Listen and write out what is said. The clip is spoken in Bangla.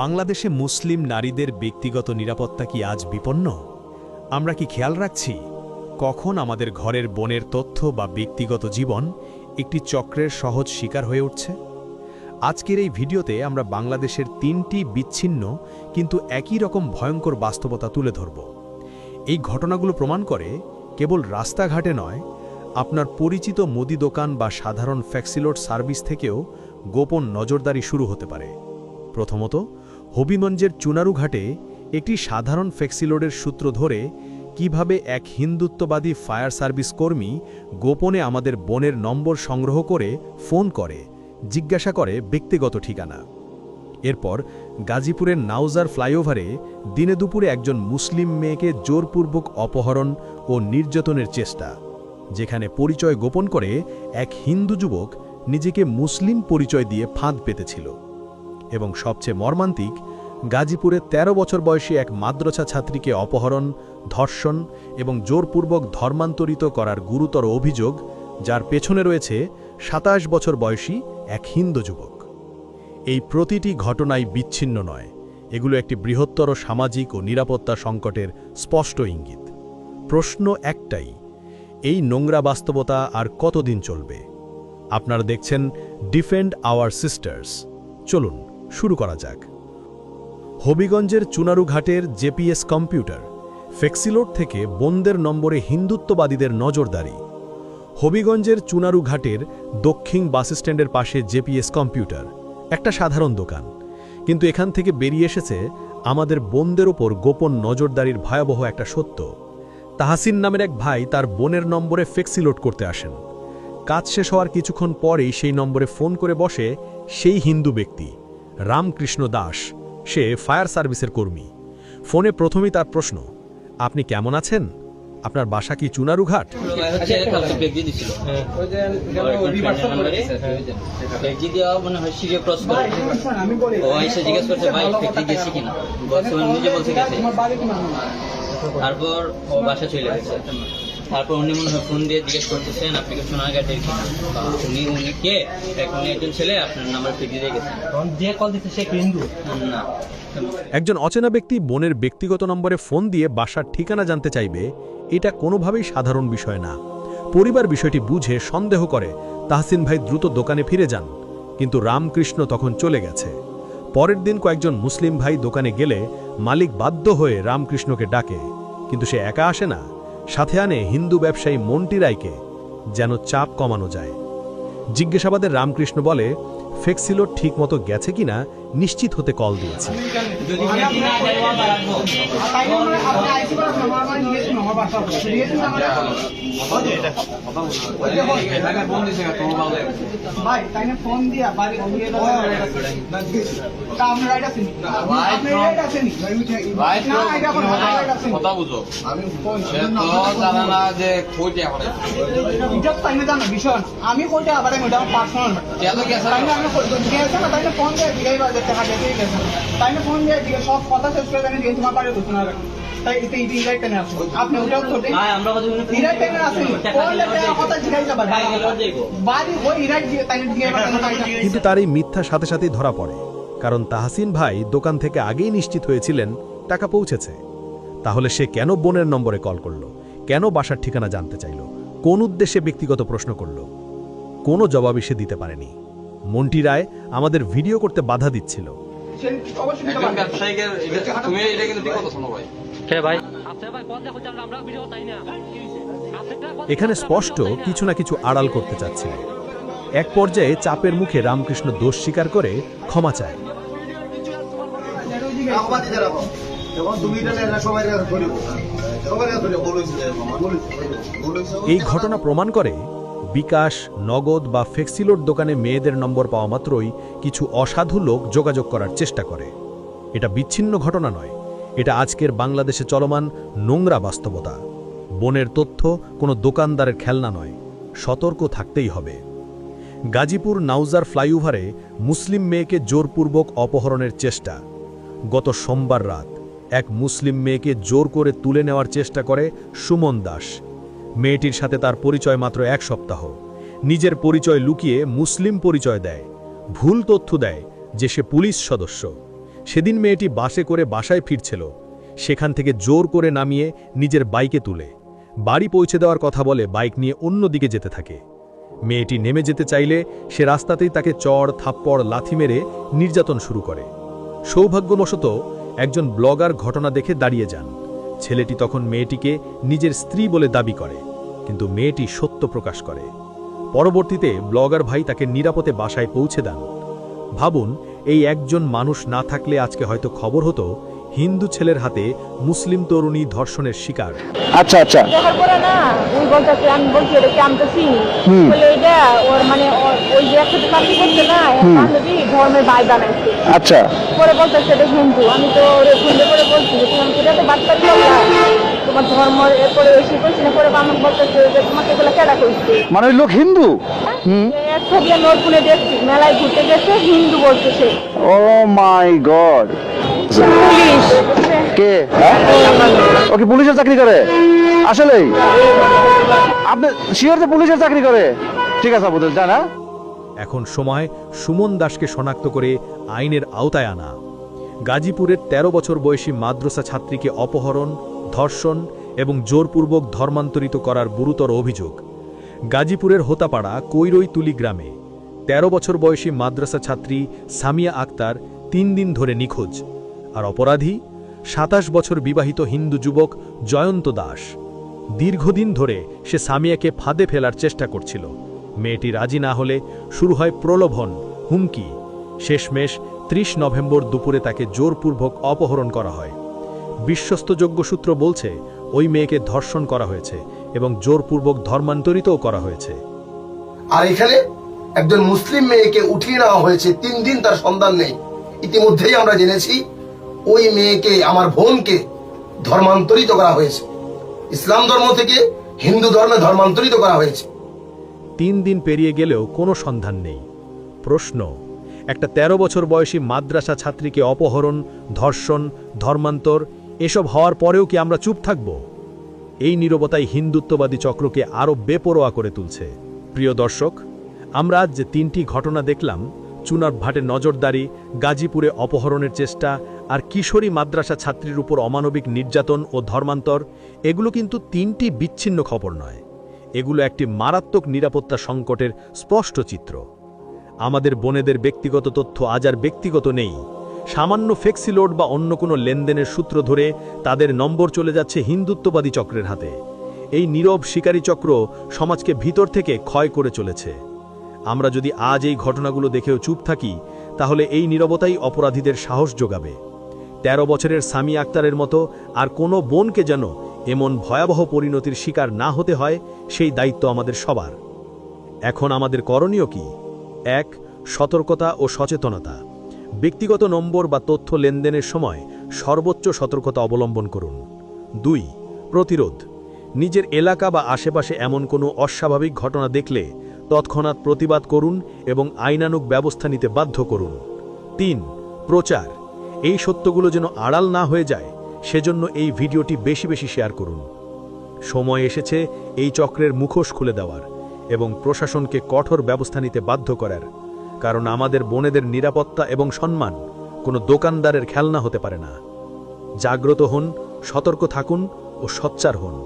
বাংলাদেশে মুসলিম নারীদের ব্যক্তিগত নিরাপত্তা কি আজ বিপন্ন? আমরা কি খেয়াল রাখছি কখন আমাদের ঘরের বোনের তথ্য বা ব্যক্তিগত জীবন একটি চক্রের সহজ শিকার হয়ে উঠছে? আজকের এই ভিডিওতে আমরা বাংলাদেশের ৩টি বিচ্ছিন্ন কিন্তু একই রকম ভয়ঙ্কর বাস্তবতা তুলে ধরব। এই ঘটনাগুলো প্রমাণ করে কেবল রাস্তাঘাটে নয়, আপনার পরিচিত মুদি দোকান বা সাধারণ ফ্যাক্সিলোড সার্ভিস থেকেও গোপন নজরদারি শুরু হতে পারে। প্রথমত, হবিগঞ্জের চুনারুঘাটে একটি সাধারণ ফ্যাক্সিলোডের সূত্র ধরে কিভাবে এক হিন্দুত্ববাদী ফায়ার সার্ভিস কর্মী গোপনে আমাদের বোনের নম্বর সংগ্রহ করে ফোন করে, জিজ্ঞাসা করে ব্যক্তিগত ঠিকানা। এরপর গাজীপুরের নাউজার ফ্লাইওভারে দিনে দুপুরে একজন মুসলিম মেয়েকে জোরপূর্বক অপহরণ ও নির্যাতনের চেষ্টা, যেখানে পরিচয় গোপন করে এক হিন্দু যুবক নিজেকে মুসলিম পরিচয় দিয়ে ফাঁদ পেতেছিল। এবং সবচেয়ে মর্মান্তিক, গাজীপুরে ১৩ বছর বয়সী এক মাদ্রাসা ছাত্রীকে অপহরণ, ধর্ষণ এবং জোরপূর্বক ধর্মান্তরিত করার গুরুতর অভিযোগ, যার পেছনে রয়েছে ২৭ বছর বয়সী এক হিন্দু যুবক। এই প্রতিটি ঘটনাই বিচ্ছিন্ন নয়, এগুলো একটি বৃহত্তর সামাজিক ও নিরাপত্তা সংকটের স্পষ্ট ইঙ্গিত। প্রশ্ন একটাই, এই নোংরা বাস্তবতা আর কতদিন চলবে? আপনারা দেখছেন ডিফেন্ড আওয়ার সিস্টার্স। চলুন শুরু করা যাক। হবিগঞ্জের চুনারুঘাটের জেপিএস কম্পিউটার, ফ্যাক্সিলোড থেকে বোনদের নম্বরে হিন্দুত্ববাদীদের নজরদারি। হবিগঞ্জের চুনারুঘাটের দক্ষিণ বাসস্ট্যান্ডের পাশে জেপিএস কম্পিউটার, একটা সাধারণ দোকান, কিন্তু এখান থেকে বেরিয়ে এসেছে আমাদের বোনদের ওপর গোপন নজরদারির ভয়াবহ একটা সত্য। তাহসিন নামের এক ভাই তার বোনের নম্বরে ফ্যাক্সিলোড করতে আসেন। কাজ শেষ হওয়ার কিছুক্ষণ পরেই সেই নম্বরে ফোন করে বসে সেই হিন্দু ব্যক্তি, রামকৃষ্ণ দাস। সে ফায়ার সার্ভিসের কর্মী। ফোনে প্রথমেই তার প্রশ্ন, আপনি কেমন আছেন? আপনার বাসা কি চুনারুঘাট? তারপর ও বাসা চলে গেছে। তারপর উনি মনে হয় ফোন দিয়ে জিজ্ঞেস করতেছেন আপনি কি সোনারঘাটের কিনা, উনি কে? এখন একজন ছেলে আপনার নাম্বার ফিরিয়ে দিয়ে গেছেন। যে কল দিচ্ছে সে হিন্দু না। একজন অচেনা ব্যক্তি বোনের ব্যক্তিগত নম্বরে ফোন দিয়ে বাসার ঠিকানা জানতে চাইবে, এটা কোনোভাবেই সাধারণ বিষয় না। পরিবার বিষয়টি বুঝে সন্দেহ করে তাহসিন ভাই দ্রুত দোকানে ফিরে যান, কিন্তু রামকৃষ্ণ তখন চলে গেছে। পরের দিন কয়েকজন মুসলিম ভাই দোকানে গেলে মালিক বাধ্য হয়ে রামকৃষ্ণকে ডাকে, কিন্তু সে একা আসে না, সাথে আনে হিন্দু ব্যবসায়ী মন্টি রায়কে, যেন চাপ কমানো যায়। জিজ্ঞাসাবাদে রামকৃষ্ণ বলে, ফ্যাক্সিলোড ঠিক মতো গেছে কিনা নিশ্চিত হতে কল দিয়েছে। আমি কইটা আবার পার্সোনাল ফোন দিয়ে জিজ্ঞাসা করে দেখতে হাতে গেছে, তাই না? ফোন দিয়ে জিজ্ঞাসা সব কথা শেষ করে জানি দিয়ে তোমার বাড়ি ঘোষণা রাখেন। তাই এতে ইরাইট কেন আসো? আপনি ওটাও ছোটে ইরাইট কেন আসেন? কথা জিজ্ঞাসা বাড়ি ওই ইরাইট দিয়ে তাই কিন্তু তার এই মিথ্যা সাথে সাথেই ধরা পড়ে, কারণ তাহসিন ভাই দোকান থেকে আগেই নিশ্চিত হয়েছিলেন টাকা পৌঁছেছে। তাহলে সে কেন বোনের নম্বরে কল করল? কেন বাসার ঠিকানা জানতে চাইল? কোন উদ্দেশ্যে ব্যক্তিগত প্রশ্ন করল? কোনো জবাবই সে দিতে পারেনি। মন্টি রায় আমাদের ভিডিও করতে বাধা দিচ্ছিল। এখানে স্পষ্ট কিছু না কিছু আড়াল করতে চাচ্ছিল। এক পর্যায়ে চাপের মুখে রামকৃষ্ণ দোষ স্বীকার করে ক্ষমা চায়। এই ঘটনা প্রমাণ করে বিকাশ, নগদ বা ফ্যাক্সিলোড দোকানে মেয়েদের নম্বর পাওয়া মাত্রই কিছু অসাধু লোক যোগাযোগ করার চেষ্টা করে। এটা বিচ্ছিন্ন ঘটনা নয়, এটা আজকের বাংলাদেশে চলমান নোংরা বাস্তবতা। বোনের তথ্য কোনো দোকানদারের খেলনা নয়, সতর্ক থাকতেই হবে। গাজীপুর নাউজার ফ্লাইওভারে মুসলিম মেয়েকে জোরপূর্বক অপহরণের চেষ্টা। গত সোমবার রাত এক মুসলিম মেয়েকে জোর করে তুলে নেওয়ার চেষ্টা করে সুমন দাস। মেয়েটির সাথে তার পরিচয় মাত্র ১ সপ্তাহ। নিজের পরিচয় লুকিয়ে মুসলিম পরিচয় দেয়, ভুল তথ্য দেয় যে সে পুলিশ সদস্য। সেদিন মেয়েটি বাসে করে বাসায় ফিরছিল, সেখান থেকে জোর করে নামিয়ে নিজের বাইকে তুলে বাড়ি পৌঁছে দেওয়ার কথা বলে বাইক নিয়ে অন্য দিকে যেতে থাকে। মেয়েটি নেমে যেতে চাইলে সে রাস্তাতেই তাকে চড় থাপ্পড় লাথি মেরে নির্যাতন শুরু করে। সৌভাগ্যবশত একজন ব্লগার ঘটনা দেখে দাঁড়িয়ে যান। ছেলেটি তখন মেয়েটিকে নিজের স্ত্রী বলে দাবি করে, কিন্তু মেয়েটি সত্য প্রকাশ করে। পরবর্তীতে ব্লগার ভাই তাকে নিরাপদে বাসায় পৌঁছে দেন। ভাবুন, এই একজন মানুষ না থাকলে আজকে হয়তো খবর হতো হিন্দু ছেলের হাতে মুসলিম তরুণী ধর্ষণের শিকার। আচ্ছা আচ্ছা, দেখার পরে না ওই বলতেছে, আমি বলছি এটা কি আমি তো চিনি বলে, এটা ওর মানে ওই যে একসাথে চাকরি করছে না, বান্ধবী ধর্মের ভাই বানাইছে। আচ্ছা, পরে বলতেছে এটা হিন্দু। আমি তো ওরে ফোনে করে বলছি যে তুমি এটা তো বাচ্চা তোমার ধর্ম এরপরে এসে করছি না। পরে আমার বলতেছে যে তোমাকে এগুলো কেডা করছে, মানে ওই লোক হিন্দু? এক ছবি আমি ওর ফোনে দেখছি, মেলায় ঘুরতে গেছে, হিন্দু বলতেছে। ও মাই গড। পুলিশ কে? ও কি পুলিশের চাকরি করে? আসলেই আপনি শিওর যে পুলিশের চাকরি করে? ঠিক আছে, বুঝতে জানা। এখন সময় সুমন দাসকে শনাক্ত করে আইনের আওতায় আনা। গাজীপুরের ১৩ বছর বয়সী মাদ্রাসা ছাত্রীকে অপহরণ, ধর্ষণ এবং জোরপূর্বক ধর্মান্তরিত করার গুরুতর অভিযোগ। গাজীপুরের হোতাপাড়া কৈরৈতুলি গ্রামে ১৩ বছর বয়সী মাদ্রাসা ছাত্রী সামিয়া আক্তার ৩ দিন ধরে নিখোঁজ। আর অপরাধী ২৭ বছর বিবাহিত হিন্দু যুবক জয়ন্ত দাস। দীর্ঘদিন ধরে সে সামিয়াকে ফাঁদে ফেলার চেষ্টা করছিল। মেয়েটি রাজি না হলে শুরু হয় প্রলোভন, হুমকি। শেষমেশ ৩০ নভেম্বর দুপুরে তাকে জোরপূর্বক অপহরণ করা হয়। বিশ্বস্তযোগ্য সূত্র বলছে ওই মেয়েকে ধর্ষণ করা হয়েছে এবং জোরপূর্বক ধর্মান্তরিতও করা হয়েছে। আর এখানে একজন মুসলিম মেয়েকে উঠিয়ে নেওয়া হয়েছে, ৩ দিন তার সন্ধান নেই। ইতিমধ্যেই আমরা জেনেছি ওই মেয়েকে, আমার বোনকে ধর্মান্তরিত করা হয়েছে, ইসলাম ধর্ম থেকে হিন্দু ধর্মে ধর্মান্তরিত করা হয়েছে। ৩ দিন পেরিয়ে গেলেও কোনো সন্ধান নেই। প্রশ্ন, একটা ১৩ বছর বয়সী মাদ্রাসা ছাত্রীকে অপহরণ, ধর্ষণ, ধর্মান্তর এসব হওয়ার পরেও কি আমরা চুপ থাকব? এই নীরবতাই হিন্দুত্ববাদী চক্রকে আরও বেপরোয়া করে তুলছে। প্রিয় দর্শক, আমরা আজ যে ৩টি ঘটনা দেখলাম, চুনার ভাটে নজরদারি, গাজীপুরে অপহরণের চেষ্টা আর কিশোরী মাদ্রাসা ছাত্রীর উপর অমানবিক নির্যাতন ও ধর্মান্তর, এগুলো কিন্তু ৩টি বিচ্ছিন্ন খবর নয়। এগুলো একটি মারাত্মক নিরাপত্তা সংকটের স্পষ্ট চিত্র। আমাদের বোনেদের ব্যক্তিগত তথ্য আজ আর ব্যক্তিগত নেই। সামান্য ফ্লেক্সিলোড বা অন্য কোনো লেনদেনের সূত্র ধরে তাদের নম্বর চলে যাচ্ছে হিন্দুত্ববাদী চক্রের হাতে। এই নীরব শিকারী চক্র সমাজকে ভিতর থেকে ক্ষয় করে চলেছে। আমরা যদি আজ এই ঘটনাগুলো দেখেও চুপ থাকি, তাহলে এই নীরবতাই অপরাধীদের সাহস যোগাবে। ১৩ বছরের সামিয়া আক্তারের মতো আর কোনো বোনকে যেন এমন ভয়াবহ পরিণতির শিকার না হতে হয়, সেই দায়িত্ব আমাদের সবার। এখন আমাদের করণীয় কি? ১. সতর্কতা ও সচেতনতা। ব্যক্তিগত নম্বর বা তথ্য লেনদেনের সময় সর্বোচ্চ সতর্কতা অবলম্বন করুন। ২. প্রতিরোধ। নিজের এলাকা বা আশেপাশে এমন কোনো অস্বাভাবিক ঘটনা দেখলে তৎক্ষণাৎ প্রতিবাদ করুন এবং আইনানুগ ব্যবস্থা নিতে বাধ্য করুন। ৩. প্রচার। এই সত্যগুলো যেন আড়াল না হয়ে যায়, সেজন্য এই ভিডিওটি বেশি বেশি শেয়ার করুন। সময় এসেছে এই চক্রের মুখোশ খুলে দেওয়ার এবং প্রশাসনকে কঠোর ব্যবস্থা নিতে বাধ্য করার। কারণ আমাদের বোনেদের নিরাপত্তা এবং সম্মান কোনো দোকানদারের খেলনা হতে পারে না। জাগ্রত হন, সতর্ক থাকুন ও সোচ্চার হন।